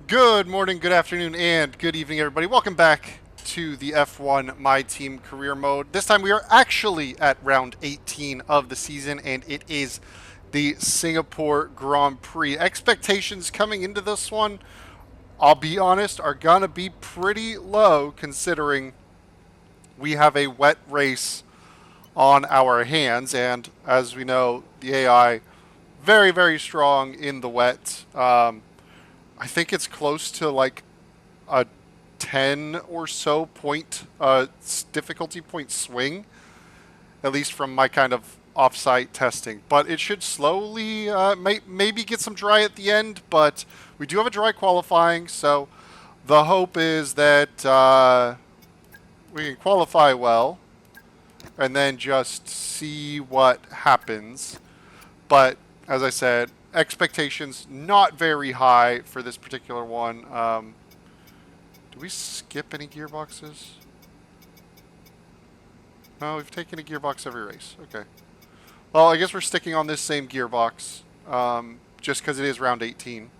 Good morning, good afternoon, and good evening, everybody. Welcome back to the F1 My Team Career Mode. This time we are actually at round 18 of the season, and it is the Singapore Grand Prix. Expectations coming into this one, I'll be honest, are going to be pretty low considering we have a wet race on our hands, and as we know, the AI very, very strong in the wet. I think it's close to like a 10 or so point difficulty point swing, at least from my kind of off-site testing. But it should slowly maybe get some dry at the end, but we do have a dry qualifying, so the hope is that we can qualify well and then just see what happens. But as I said, expectations not very high for this particular one. Do we skip any gearboxes? No, we've taken a gearbox every race. Okay. Well, I guess we're sticking on this same gearbox just because it is round 18.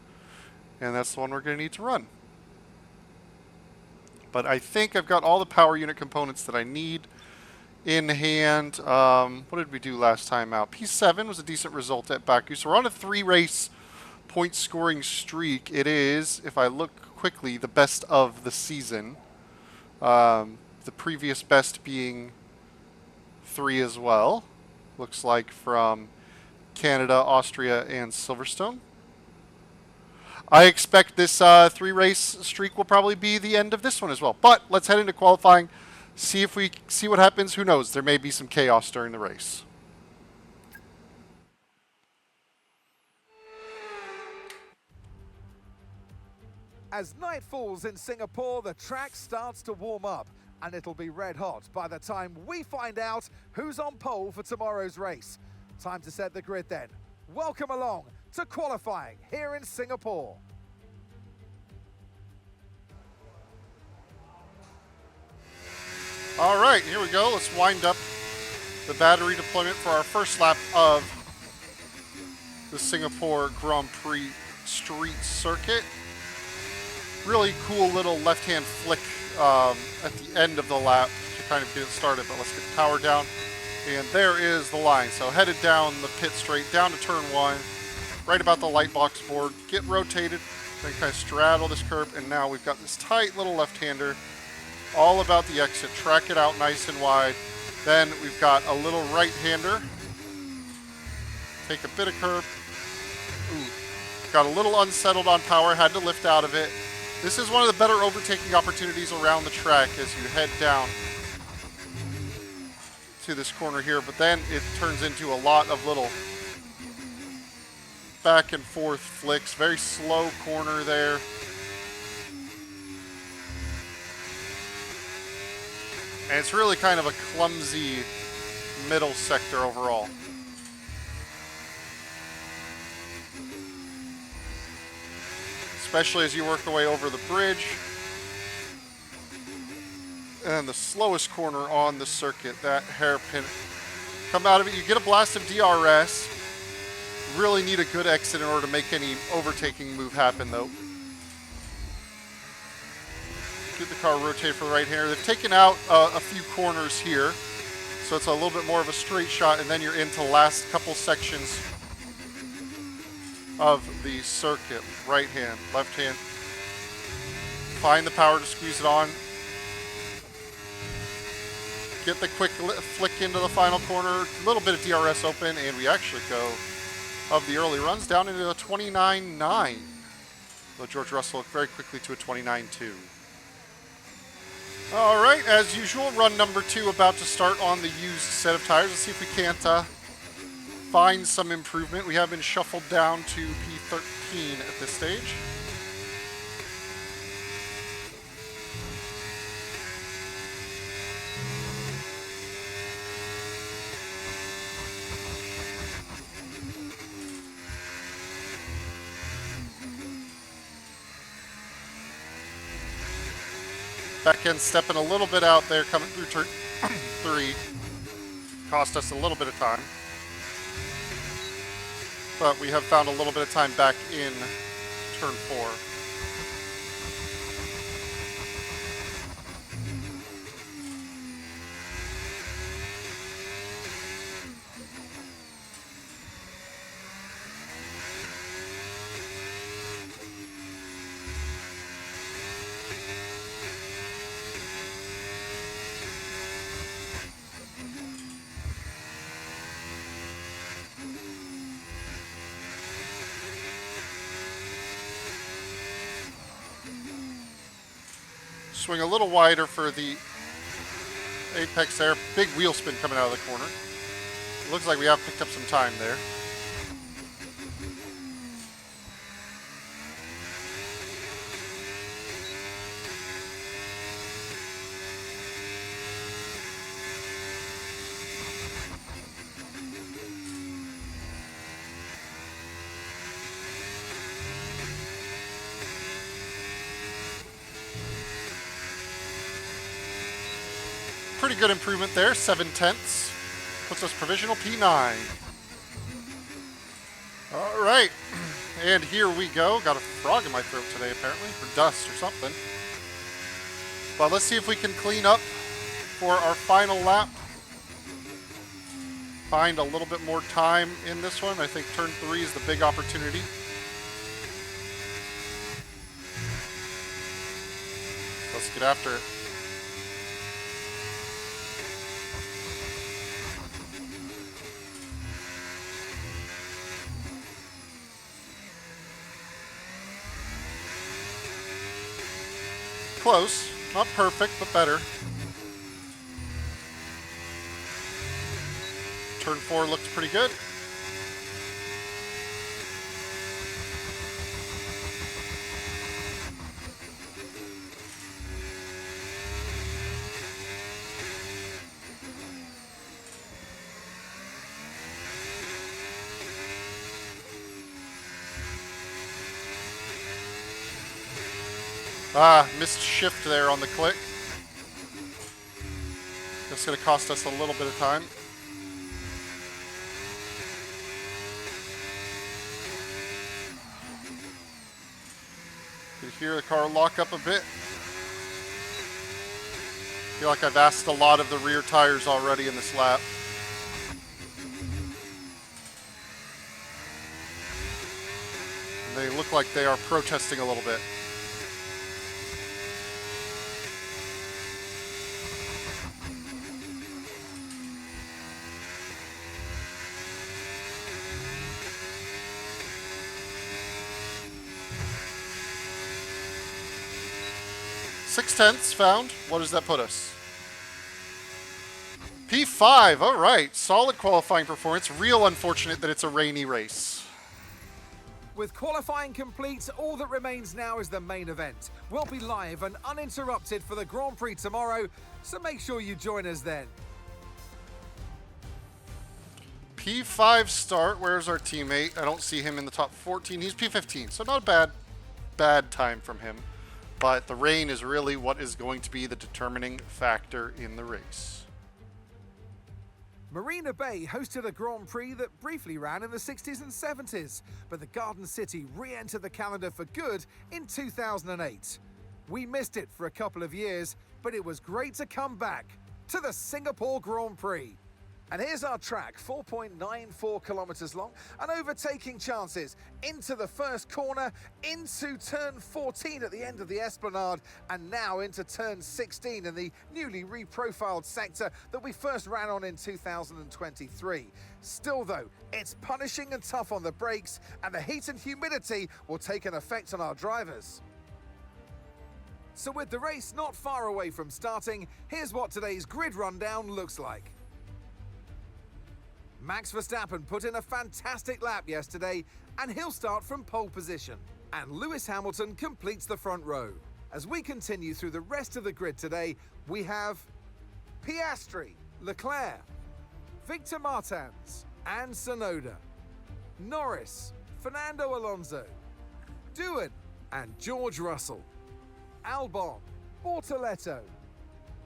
And that's the one we're going to need to run. But I think I've got all the power unit components that I need in hand. What did we do last time out? P7 was a decent result at Baku. So we're on a 3-race point scoring streak. It is, if I look quickly, the best of the season. The previous best being 3 as well. Looks like from Canada, Austria, and Silverstone. I expect this 3-race streak will probably be the end of this one as well. But let's head into qualifying. See if we see what happens. Who knows? There may be some chaos during the race. As night falls in Singapore, the track starts to warm up, and it'll be red hot by the time we find out who's on pole for tomorrow's race. Time to set the grid then. Welcome along to qualifying here in Singapore. All right, here we go. Let's wind up the battery deployment for our first lap of the Singapore Grand Prix street circuit. Really cool little left-hand flick at the end of the lap to kind of get it started, but let's get the power down. And there is the line. So headed down the pit straight, down to turn 1, right about the light box board, get rotated, then kind of straddle this curb, and now we've got this tight little left-hander. All about the exit, track it out nice and wide. Then we've got a little right-hander. Take a bit of curb. Ooh. Got a little unsettled on power, had to lift out of it. This is one of the better overtaking opportunities around the track as you head down to this corner here, but then it turns into a lot of little back and forth flicks. Very slow corner there. And it's really kind of a clumsy middle sector overall. Especially as you work your way over the bridge. And the slowest corner on the circuit, that hairpin. Come out of it, you get a blast of DRS. Really need a good exit in order to make any overtaking move happen though. Get the car rotated for the right hander. They've taken out a few corners here, so it's a little bit more of a straight shot, and then you're into the last couple sections of the circuit. Right hand, left hand. Find the power to squeeze it on. Get the quick flick into the final corner. A little bit of DRS open, and we actually go of the early runs down into a 29.9. Though George Russell looked very quickly to a 29.2. All right, as usual, run number 2 about to start on the used set of tires. Let's see if we can't find some improvement. We have been shuffled down to P13 at this stage. Back end stepping a little bit out there, coming through turn 3. Cost us a little bit of time. but we have found a little bit of time back in turn 4. Swing a little wider for the apex there. Big wheel spin coming out of the corner. Looks like we have picked up some time there. Pretty good improvement there, 7/10. Puts us provisional P9. All right, and here we go. Got a frog in my throat today, apparently, or dust or something. But let's see if we can clean up for our final lap. Find a little bit more time in this one. I think turn 3 is the big opportunity. Let's get after it. Close. Not perfect, but better. Turn 4 looks pretty good. Missed shift there on the click. That's going to cost us a little bit of time. You can hear the car lock up a bit. Feel like I've asked a lot of the rear tires already in this lap. And they look like they are protesting a little bit. Six-tenths found. What does that put us? P5. All right. Solid qualifying performance. Real unfortunate that it's a rainy race. With qualifying complete, all that remains now is the main event. We'll be live and uninterrupted for the Grand Prix tomorrow, so make sure you join us then. P5 start. Where's our teammate? I don't see him in the top 14. He's P15, so not a bad time from him. But the rain is really what is going to be the determining factor in the race. Marina Bay hosted a Grand Prix that briefly ran in the 60s and 70s, but the Garden City re-entered the calendar for good in 2008. We missed it for a couple of years, but it was great to come back to the Singapore Grand Prix. And here's our track, 4.94 kilometers long, and overtaking chances into the first corner, into turn 14 at the end of the Esplanade, and now into turn 16 in the newly reprofiled sector that we first ran on in 2023. Still though, it's punishing and tough on the brakes, and the heat and humidity will take an effect on our drivers. So with the race not far away from starting, here's what today's grid rundown looks like. Max Verstappen put in a fantastic lap yesterday, and he'll start from pole position. And Lewis Hamilton completes the front row. As we continue through the rest of the grid today, we have Piastri, Leclerc, Victor Martins, and Tsunoda, Norris, Fernando Alonso, Doohan, and George Russell, Albon, Bortoletto,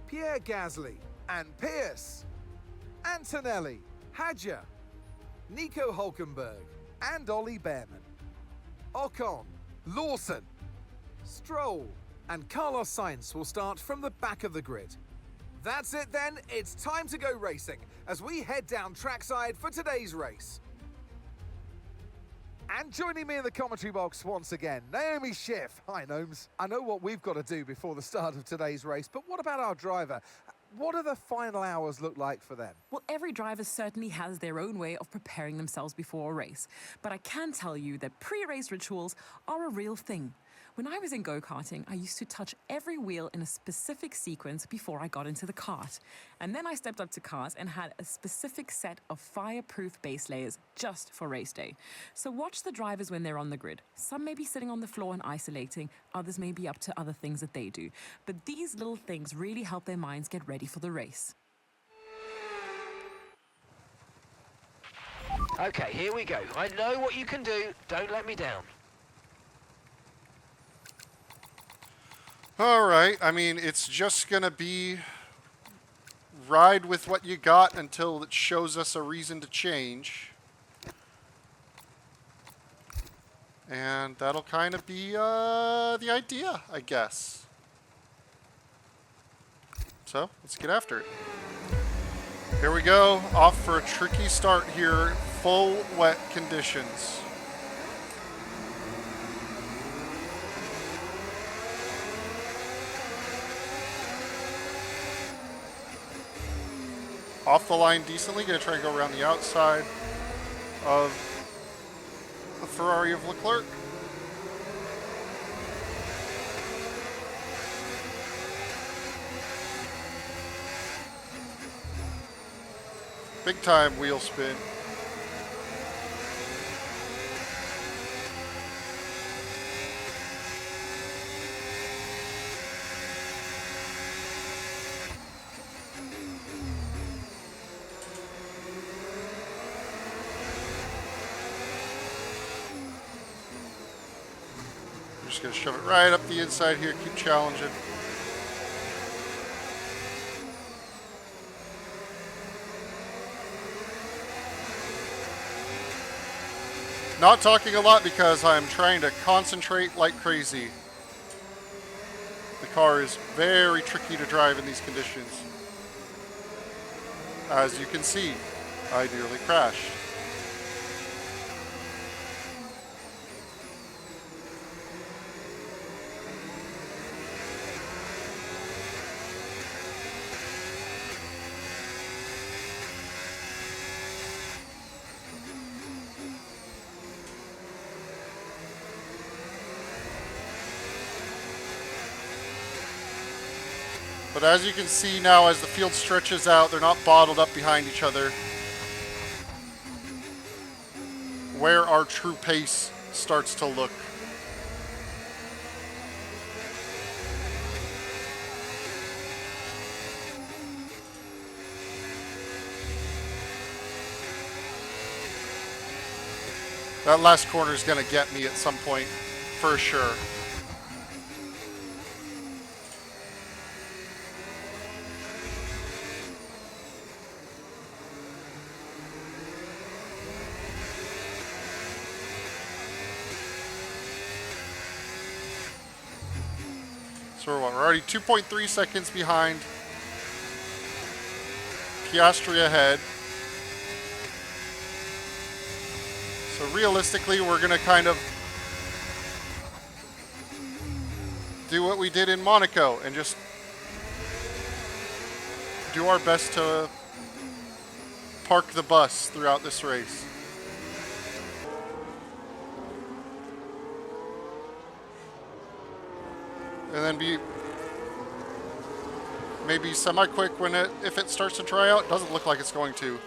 Pierre Gasly, and Pierce, Antonelli, Hadjar, Nico Hulkenberg, and Ollie Behrman, Ocon, Lawson, Stroll, and Carlos Sainz will start from the back of the grid. That's it then, it's time to go racing as we head down trackside for today's race. And joining me in the commentary box once again, Naomi Schiff. Hi, Gnomes. I know what we've got to do before the start of today's race, but what about our driver? What do the final hours look like for them? Well, every driver certainly has their own way of preparing themselves before a race. But I can tell you that pre-race rituals are a real thing. When I was in go-karting, I used to touch every wheel in a specific sequence before I got into the kart. And then I stepped up to cars and had a specific set of fireproof base layers just for race day. So watch the drivers when they're on the grid. Some may be sitting on the floor and isolating, others may be up to other things that they do. But these little things really help their minds get ready for the race. Okay, here we go. I know what you can do. Don't let me down. All right. I mean, it's just going to be ride with what you got until it shows us a reason to change. And that'll kind of be the idea, I guess. So, let's get after it. Here we go. Off for a tricky start here. Full wet conditions. Off the line decently. Going to try and go around the outside of the Ferrari of Leclerc. Big time wheel spin. I'm just going to shove it right up the inside here, keep challenging. Not talking a lot because I'm trying to concentrate like crazy. The car is very tricky to drive in these conditions. As you can see, I nearly crashed. But as you can see now, as the field stretches out, they're not bottled up behind each other. Where our true pace starts to look. That last corner is going to get me at some point, for sure. So we're already 2.3 seconds behind. Piastri ahead. So realistically, we're going to kind of do what we did in Monaco and just do our best to park the bus throughout this race. And then be maybe semi-quick when if it starts to dry out. Doesn't look like it's going to.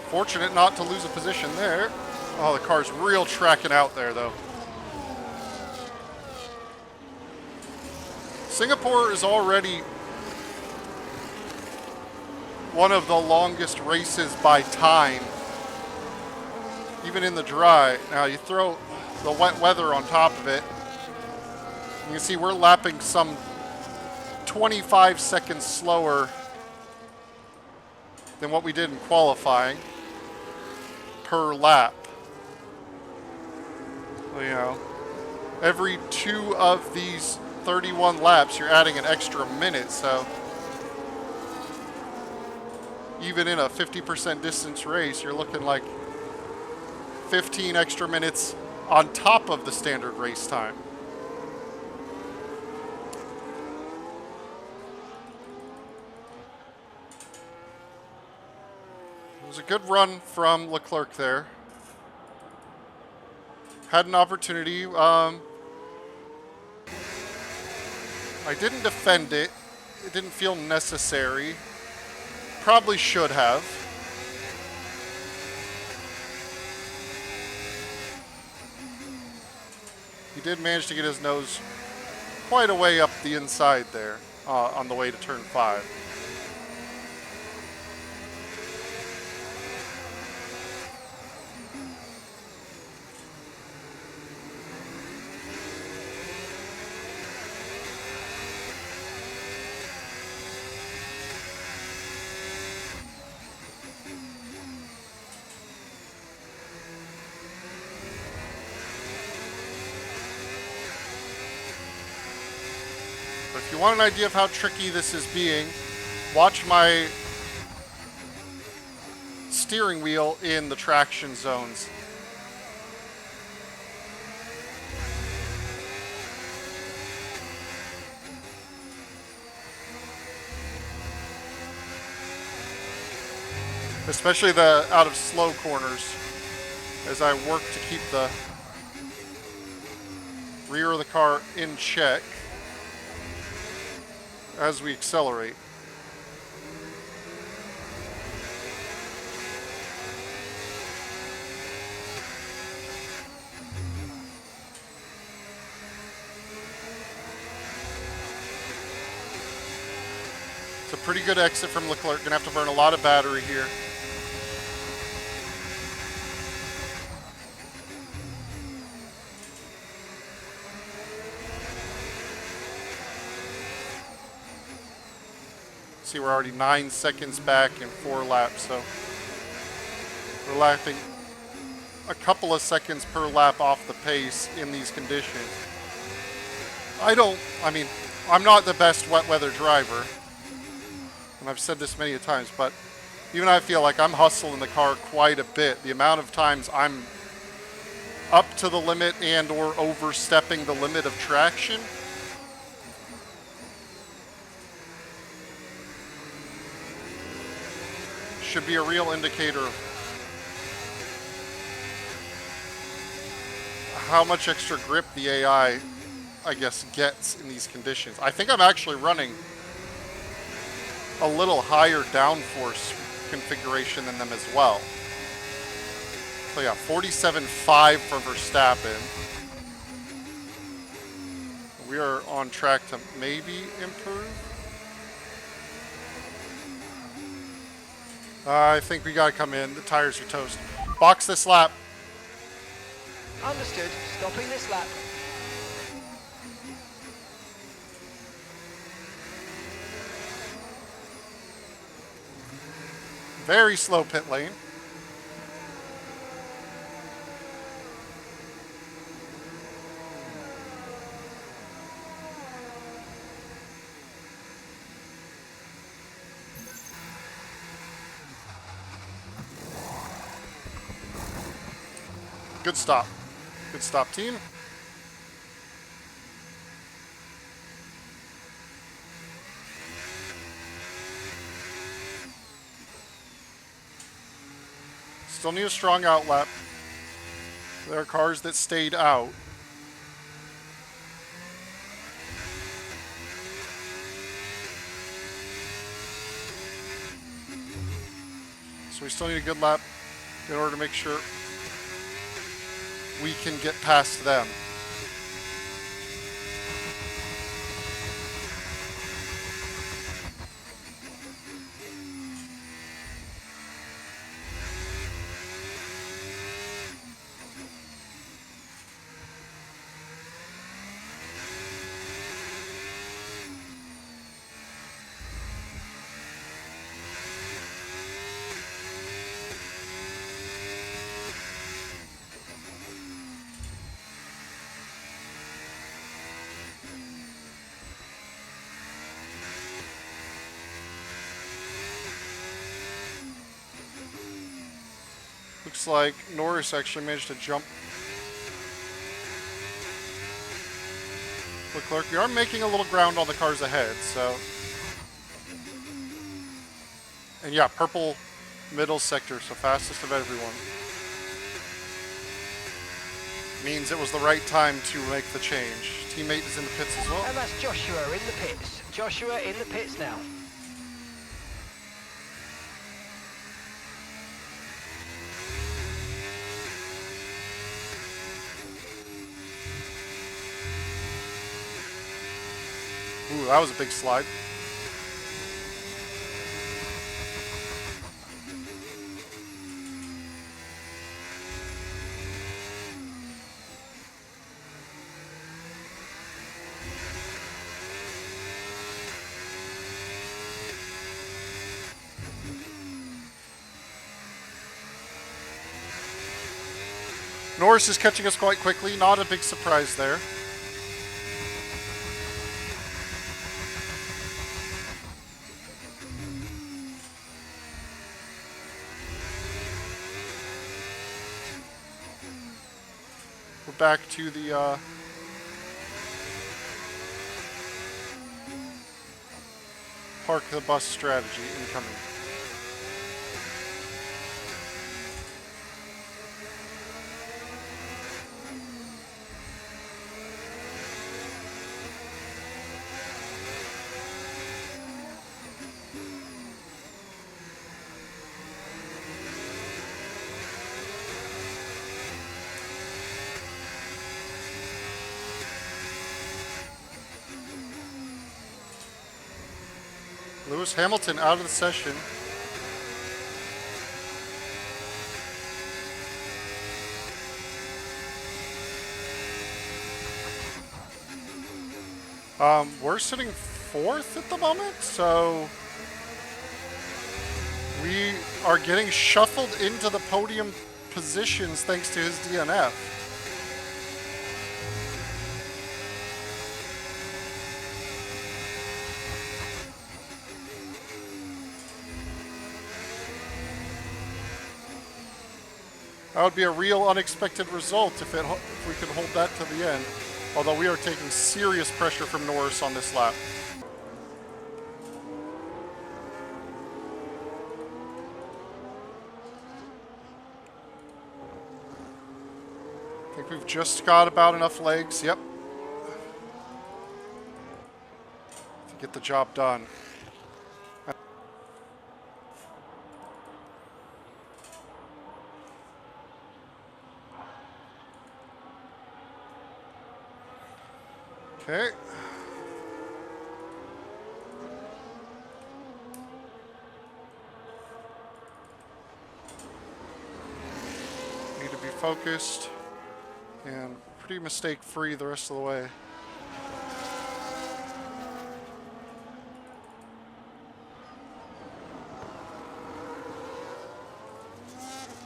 Fortunate not to lose a position there. Oh, the car's real tracking out there, though. Singapore is already one of the longest races by time, even in the dry. Now, you throw the wet weather on top of it, you can see we're lapping some 25 seconds slower than what we did in qualifying per lap. You know, every 2 of these 31 laps, you're adding an extra minute, so even in a 50% distance race, you're looking like 15 extra minutes on top of the standard race time. It was a good run from Leclerc there. Had an opportunity. I didn't defend it. It didn't feel necessary. Probably should have. He did manage to get his nose quite a way up the inside there on the way to turn 5. But if you want an idea of how tricky this is being, watch my steering wheel in the traction zones. Especially the out of slow corners, as I work to keep the rear of the car in check as we accelerate. It's a pretty good exit from Leclerc. Gonna have to burn a lot of battery here. See, we're already 9 seconds back in 4 laps, so we're lapping a couple of seconds per lap off the pace in these conditions. I'm not the best wet weather driver, and I've said this many times, but even I feel like I'm hustling the car quite a bit. The amount of times I'm up to the limit and or overstepping the limit of traction should be a real indicator of how much extra grip the AI, I guess, gets in these conditions. I think I'm actually running a little higher downforce configuration than them as well. So yeah, 47.5 for Verstappen. We are on track to maybe improve. I think we gotta come in. The tires are toast. Box this lap. Understood. Stopping this lap. Very slow pit lane. Good stop. Good stop, team. Still need a strong out lap. There are cars that stayed out. So we still need a good lap in order to make sure we can get past them. looks like Norris actually managed to jump. Leclerc, we are making a little ground on the cars ahead, so. And yeah, purple middle sector, so fastest of everyone. Means it was the right time to make the change. Teammate is in the pits as well. And that's Joshua in the pits. Joshua in the pits now. Ooh, that was a big slide. Norris is catching us quite quickly, not a big surprise there. We're back to the park the bus strategy incoming. Lewis Hamilton out of the session. We're sitting 4th at the moment, so we are getting shuffled into the podium positions thanks to his DNF. That would be a real unexpected result if we could hold that to the end. Although we are taking serious pressure from Norris on this lap. I think we've just got about enough legs. Yep. To get the job done. Okay. Need to be focused and pretty mistake-free the rest of the way.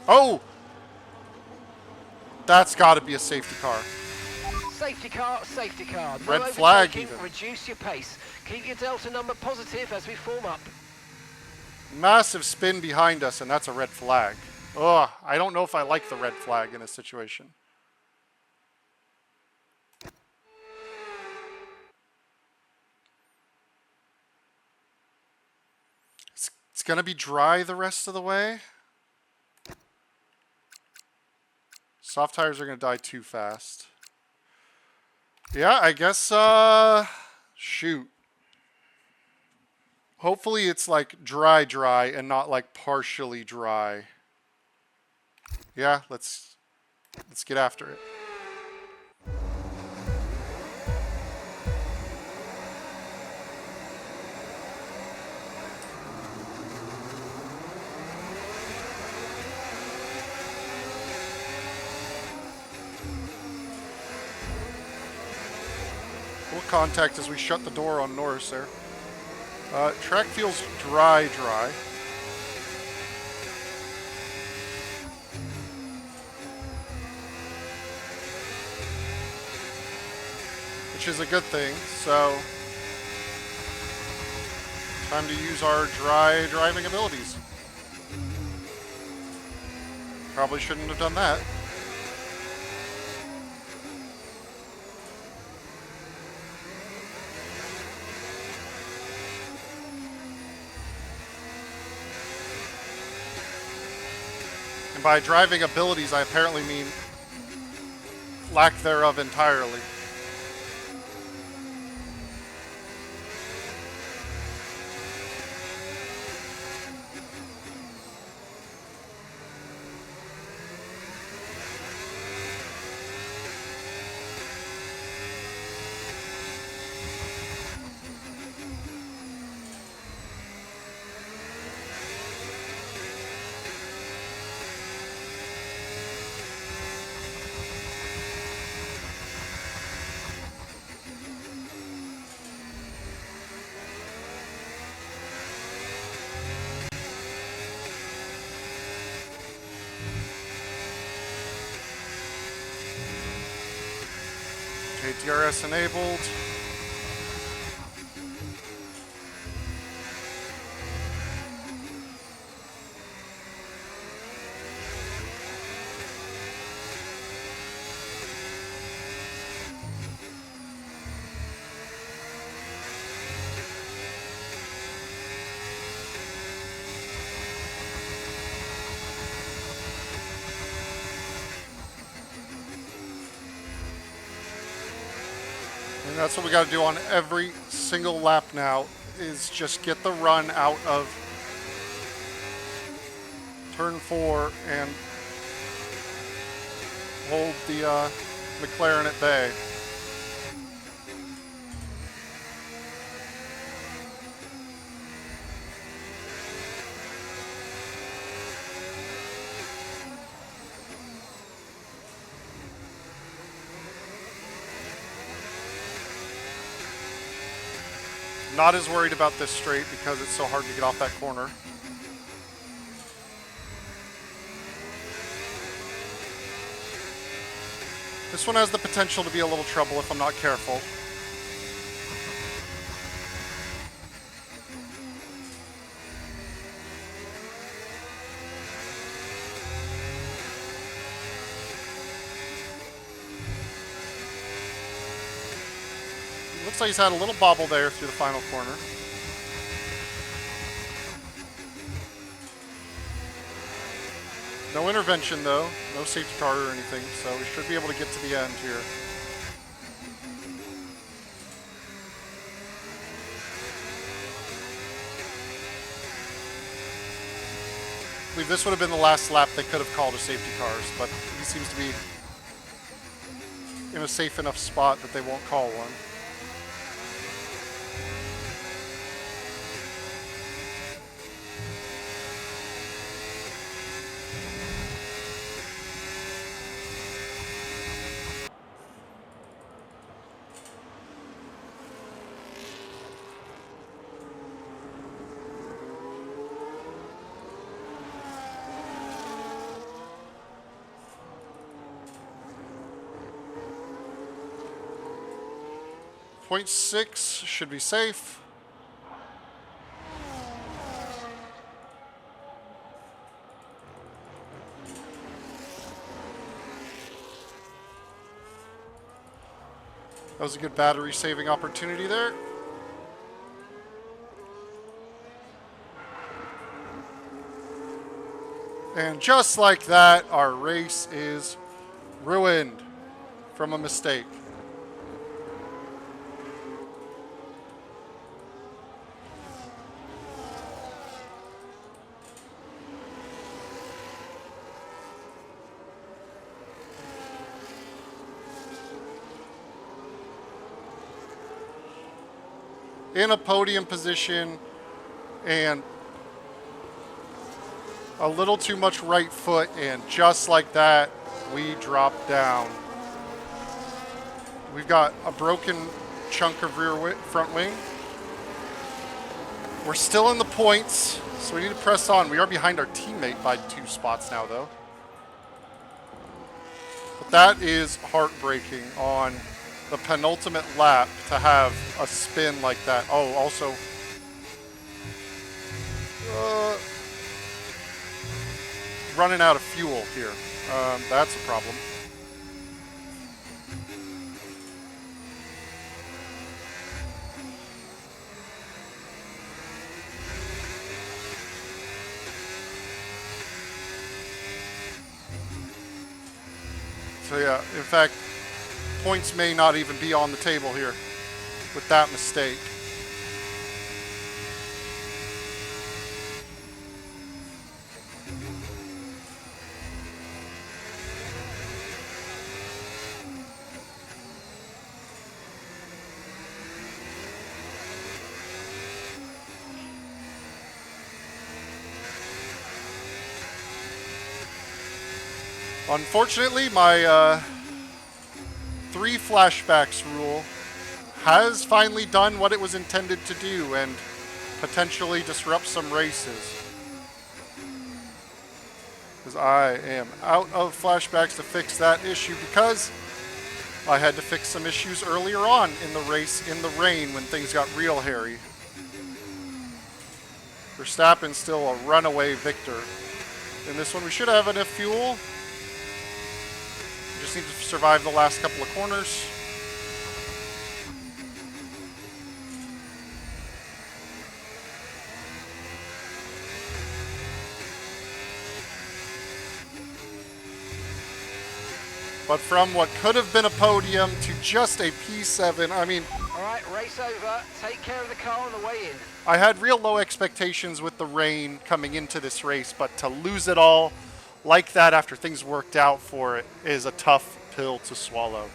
Oh! That's got to be a safety car. Safety car, safety car. No Red flag overtaking, even. reduce your pace. Keep your delta number positive as we form up. Massive spin behind us, and that's a red flag. Ugh, I don't know if I like the red flag in this situation. It's going to be dry the rest of the way. Soft tires are going to die too fast. Yeah, I guess, shoot. Hopefully it's like dry and not like partially dry. Yeah, let's get after it. We'll contact as we shut the door on Norris there. Track feels dry. Which is a good thing, so time to use our dry driving abilities. Probably shouldn't have done that. And by driving abilities, I apparently mean lack thereof entirely. Okay, DRS enabled. And that's what we got to do on every single lap now, is just get the run out of turn 4 and hold the McLaren at bay. Not as worried about this straight because it's so hard to get off that corner. This one has the potential to be a little trouble if I'm not careful. Looks like he's had a little bobble there through the final corner. No intervention though, no safety car or anything, so we should be able to get to the end here. I believe this would have been the last lap they could have called a safety cars, but he seems to be in a safe enough spot that they won't call one. .6 should be safe. That was a good battery saving opportunity there. And just like that, our race is ruined from a mistake. In a podium position and a little too much right foot, and just like that, we drop down. We've got a broken chunk of front wing. We're still in the points, so we need to press on. We are behind our teammate by 2 spots now, though. But that is heartbreaking on the penultimate lap to have a spin like that. Oh, also, running out of fuel here. That's a problem. So yeah, in fact, points may not even be on the table here with that mistake. Unfortunately, my 3 flashbacks rule has finally done what it was intended to do and potentially disrupt some races. Because I am out of flashbacks to fix that issue because I had to fix some issues earlier on in the race in the rain when things got real hairy. Verstappen's still a runaway victor. In this one, we should have enough fuel. Just need to survive the last couple of corners. But from what could have been a podium to just a P7, I mean... All right, race over. Take care of the car on the way in. I had real low expectations with the rain coming into this race, but to lose it all like that after things worked out for it is a tough pill to swallow.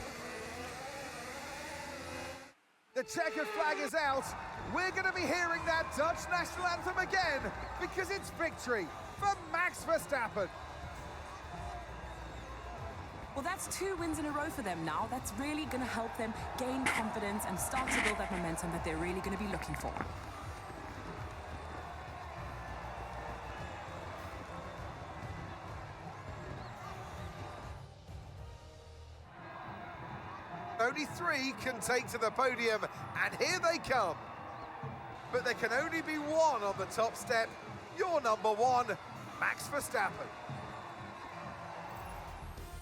The checkered flag is out. We're going to be hearing that Dutch national anthem again because it's victory for Max Verstappen. Well, that's 2 wins in a row for them now. That's really going to help them gain confidence and start to build that momentum that they're really going to be looking for. Only 3 can take to the podium, and here they come. But there can only be one on the top step. Your number 1, Max Verstappen.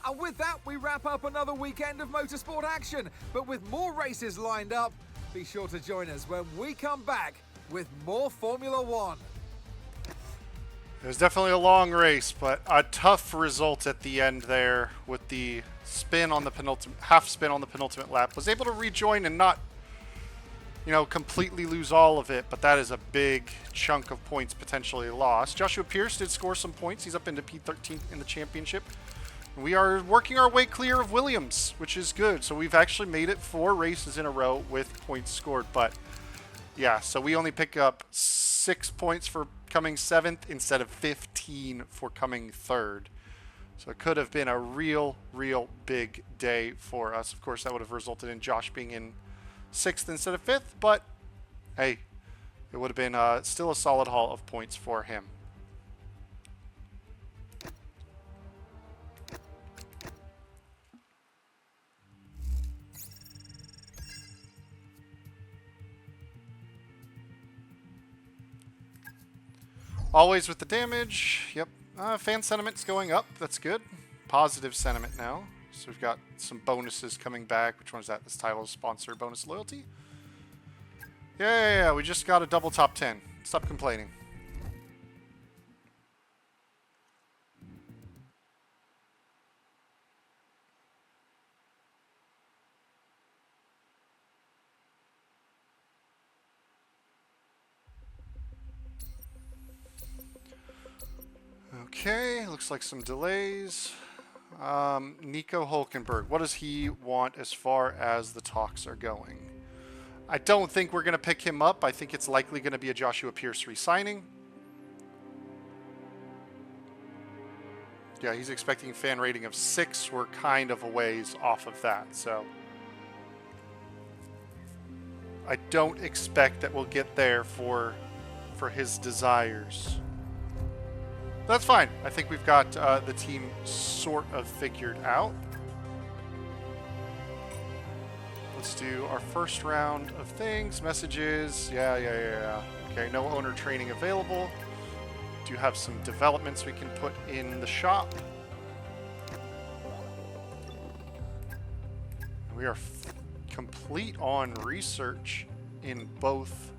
And with that, we wrap up another weekend of motorsport action. But with more races lined up, be sure to join us when we come back with more Formula One. It was definitely a long race, but a tough result at the end there with the spin on the penultimate, half spin on the penultimate lap. Was able to rejoin and not, completely lose all of it, but that is a big chunk of points potentially lost. Joshua Pierce did score some points. He's up into P13 in the championship. We are working our way clear of Williams, which is good. So we've actually made it 4 races in a row with points scored. But yeah, so we only pick up 6 points for coming 7th instead of 15 for coming 3rd. So it could have been a real big day for us. Of course, that would have resulted in Josh being in 6th instead of 5th. But hey, it would have been still a solid haul of points for him. Always with the damage. Yep. Fan sentiment's going up. That's good. Positive sentiment now. So we've got some bonuses coming back. Which one is that? This title is sponsor bonus loyalty. Yeah. We just got a double top 10. Stop complaining. Okay, looks like some delays. Nico Hulkenberg, what does he want as far as the talks are going? I don't think we're going to pick him up. I think it's likely going to be a Joshua Pierce re-signing. Yeah, he's expecting fan rating of 6. We're kind of a ways off of that, so I don't expect that we'll get there for his desires. That's fine. I think we've got the team sort of figured out. Let's do our first round of things. Messages. Yeah. Okay, no owner training available. do have some developments we can put in the shop. We are complete on research in both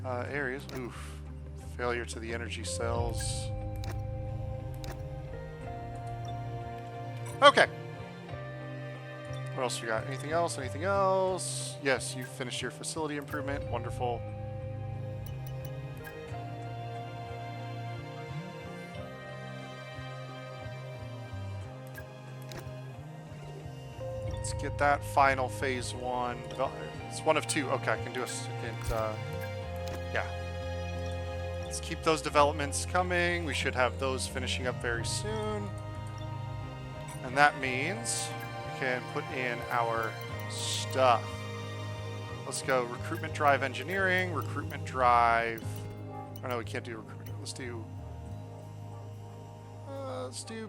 areas. Oof. Failure to the energy cells. Okay. What else we got? Anything else? Anything else? Yes, you finished your facility improvement. Wonderful. Let's get that final phase 1. It's one of 2. Okay, I can do a second. Yeah. Let's keep those developments coming. We should have those finishing up very soon. And that means we can put in our stuff. Let's go recruitment drive engineering, recruitment drive. Oh no, we can't do recruitment. Let's do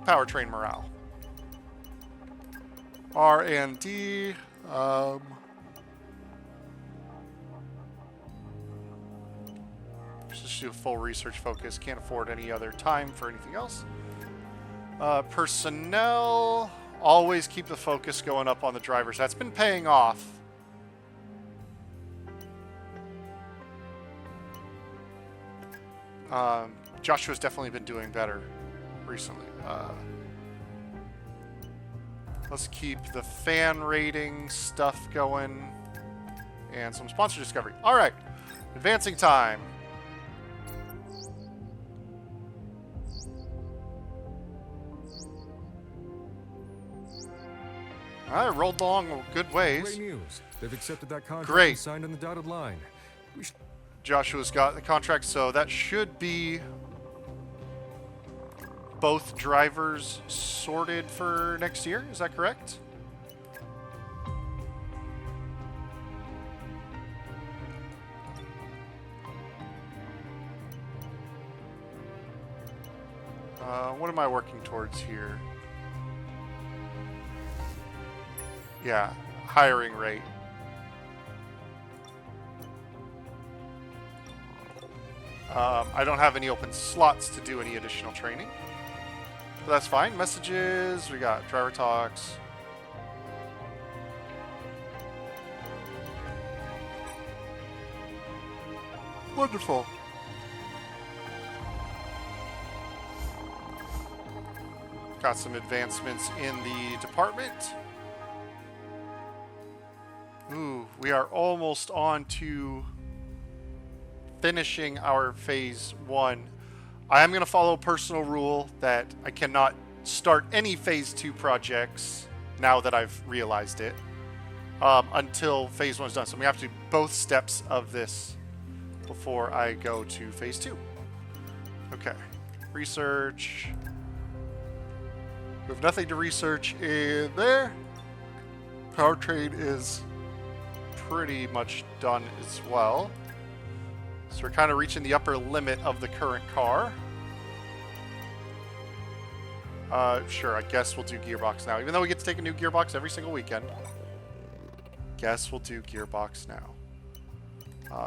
powertrain morale. R&D. Let's just do a full research focus. Can't afford any other time for anything else. Personnel. Always keep the focus going up on the drivers. That's been paying off. Joshua's definitely been doing better recently. Let's keep the fan rating stuff going and some sponsor discovery. All right, advancing time. I rolled along a good ways. Great news. They've accepted that contract Great. and signed on the dotted line. Joshua's got the contract, so that should be both drivers sorted for next year. Is that correct? What am I working towards here? Yeah, hiring rate. I don't have any open slots to do any additional training. But that's fine. Messages, we got driver talks. Wonderful. Got some advancements in the department. Ooh, we are almost on to finishing our phase 1. I am going to follow a personal rule that I cannot start any phase 2 projects now that I've realized it until phase 1 is done. So we have to do both steps of this before I go to phase 2. Okay, research. We have nothing to research in there. Powertrain is pretty much done as well. So we're kind of reaching the upper limit of the current car. Sure, I guess we'll do gearbox now. Even though we get to take a new gearbox every single weekend. Guess we'll do gearbox now.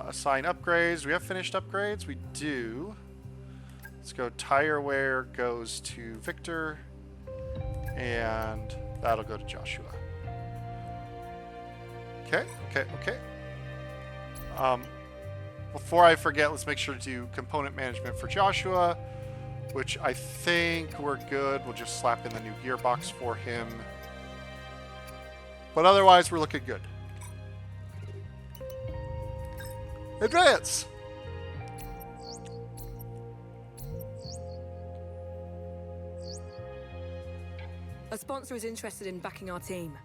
Assign upgrades. We have finished upgrades. We do. Let's go tire wear goes to Victor. And that'll go to Joshua. Okay. Before I forget, let's make sure to do component management for Joshua, which I think we're good. We'll just slap in the new gearbox for him. But otherwise, we're looking good. Advance! A sponsor is interested in backing our team.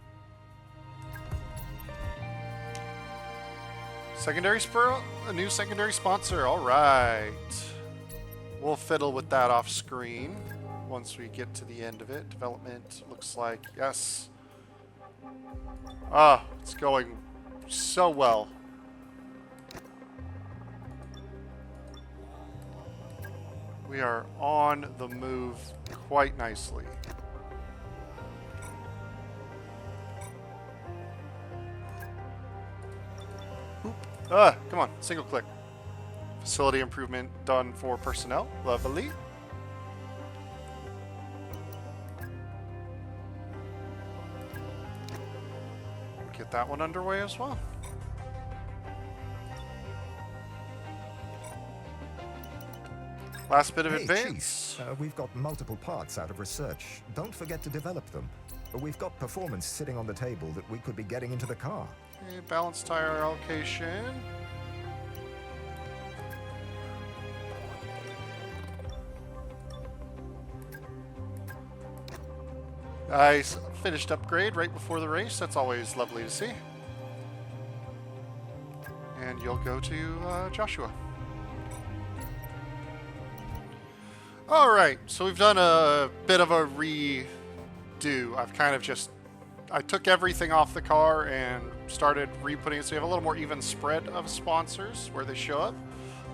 A new secondary sponsor. All right. We'll fiddle with that off screen once we get to the end of it. Development looks like yes. Ah, it's going so well. We are on the move quite nicely. Come on, single click. Facility improvement done for personnel. Lovely. Get that one underway as well. Last bit of Hey, advance. Chief, we've got multiple parts out of research. Don't forget to develop them. We've got performance sitting on the table that we could be getting into the car. Okay, balanced tire allocation. Nice. Finished upgrade right before the race. That's always lovely to see. And you'll go to Joshua. All right, so we've done a bit of a redo. I've kind of just, I took everything off the car and started re-putting it so you have a little more even spread of sponsors where they show up.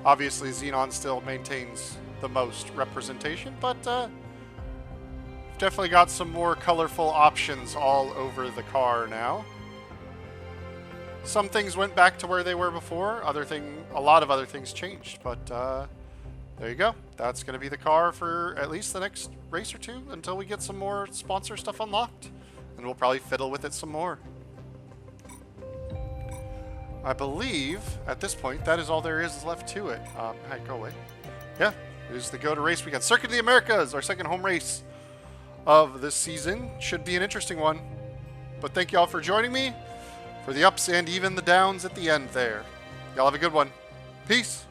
Obviously, Xenon still maintains the most representation, but definitely got some more colorful options all over the car now. Some things went back to where they were before. A lot of other things changed, but there you go. That's going to be the car for at least the next race or two until we get some more sponsor stuff unlocked. And we'll probably fiddle with it some more. I believe, at this point, that is all there is left to it. Hey, go away. Yeah, it is the Go to Race Weekend. Circuit of the Americas, our second home race of this season. Should be an interesting one. But thank you all for joining me for the ups and even the downs at the end there. Y'all have a good one. Peace.